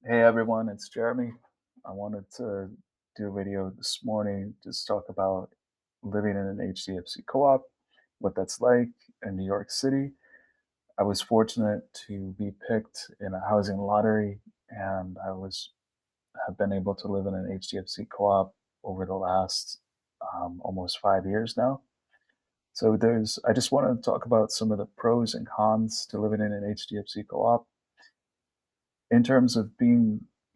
Hey everyone, it's Jeremy. I wanted to do a video this morning, just talk about living in an HDFC co-op, what that's like in New York City. I was fortunate to be picked in a housing lottery, and have been able to live in an HDFC co-op over the last almost 5 years now. I just wanted to talk about some of the pros and cons to living in an HDFC co-op. In terms of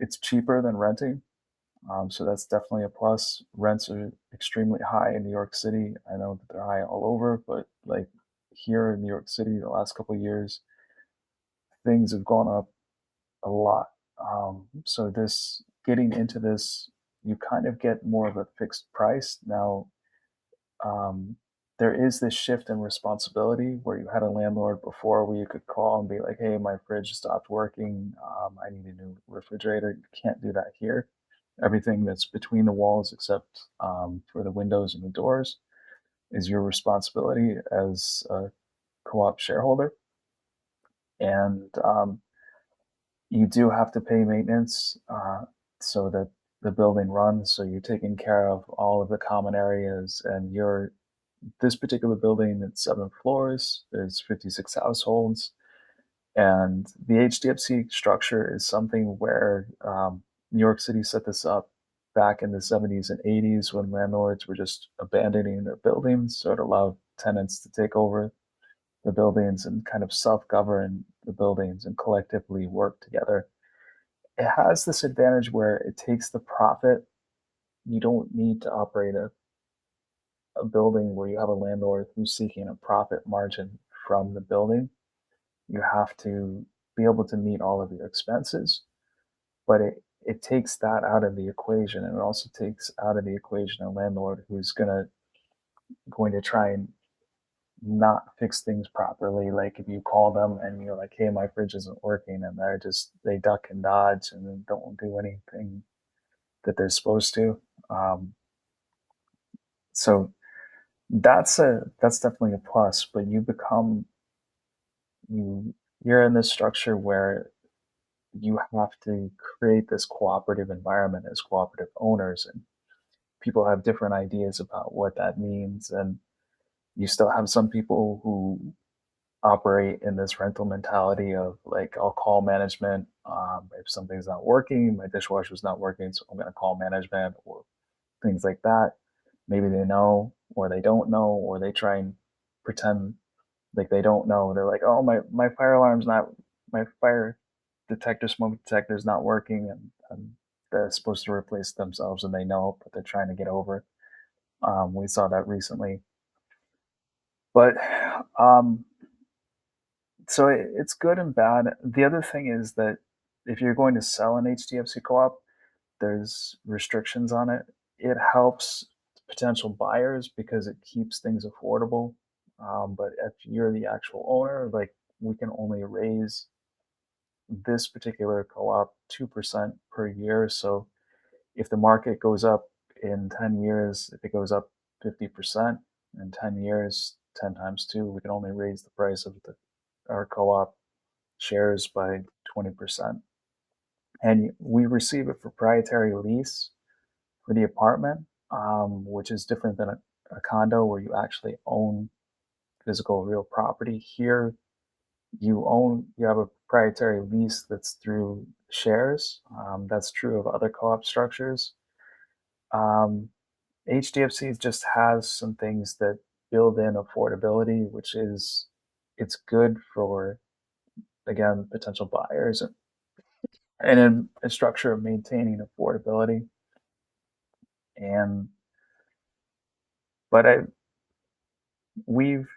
it's cheaper than renting. So that's definitely a plus. Rents are extremely high in New York City. I know that they're high all over, but like here in New York City, the last couple of years, things have gone up a lot. So this getting into this, you kind of get more of a fixed price. Now, um, there is this shift in responsibility where you had a landlord before where you could call and be like, hey, my fridge stopped working. I need a new refrigerator. You can't do that here. Everything that's between the walls, except for the windows and the doors, is your responsibility as a co op shareholder. And you do have to pay maintenance so that the building runs. So you're taking care of all of the common areas, and this particular building, it's 7 floors. There's 56 households, and the HDFC structure is something where New York City set this up back in the 70s and 80s when landlords were just abandoning their buildings, so it allowed tenants to take over the buildings and kind of self-govern the buildings and collectively work together. It has this advantage where it takes the profit. You don't need to operate a building where you have a landlord who's seeking a profit margin from the building. You have to be able to meet all of your expenses, but it takes that out of the equation, and it also takes out of the equation a landlord who's going to try and not fix things properly. Like if you call them and you're like, hey, my fridge isn't working, and they duck and dodge and then don't do anything that they're supposed to. um, so that's definitely a plus, but you you're in this structure where you have to create this cooperative environment as cooperative owners, and people have different ideas about what that means. And you still have some people who operate in this rental mentality of like, I'll call management if something's not working, my dishwasher's not working, so I'm going to call management, or things like that. Maybe they know or they don't know, or they try and pretend like they don't know. They're like, oh, my fire alarm's not, my fire detector, smoke detector is not working, and they're supposed to replace themselves and they know, but they're trying to get over. We saw that recently. But um, it's good and bad. The other thing is that if you're going to sell an HDFC co-op, there's restrictions on it. It helps potential buyers because it keeps things affordable. But if you're the actual owner, like, we can only raise this particular co-op 2% per year. So if the market goes up in 10 years, if it goes up 50% in 10 years, 10 times 2, we can only raise the price of our co-op shares by 20%. And we receive a proprietary lease for the apartment, which is different than a condo where you actually own physical real property. Here, you have a proprietary lease that's through shares. That's true of other co-op structures. Um, HDFC just has some things that build in affordability, which is it's good for, again, potential buyers, and in a structure of maintaining affordability. And but I we've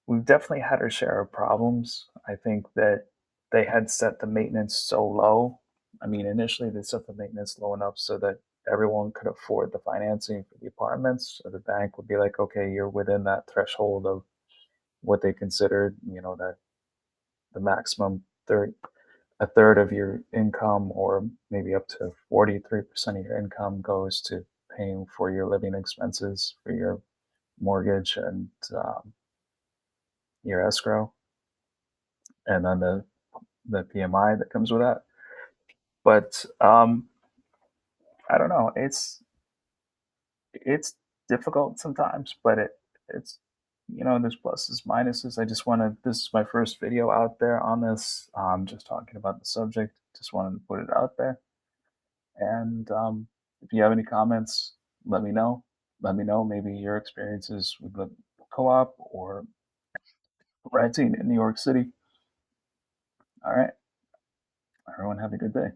we've definitely had our share of problems. I think that they had set the maintenance so low. I mean, initially they set the maintenance low enough so that everyone could afford the financing for the apartments. So the bank would be like, okay, you're within that threshold of what they considered, that the maximum a third of your income, or maybe up to 43% of your income, goes to paying for your living expenses, for your mortgage and your escrow, and then the PMI that comes with that. But I don't know. It's difficult sometimes, but it's there's pluses, minuses. I just want to. This is my first video out there on this. Just talking about the subject. Just wanted to put it out there. And if you have any comments, let me know. Let me know maybe your experiences with the co-op or renting in New York City. All right, everyone, have a good day.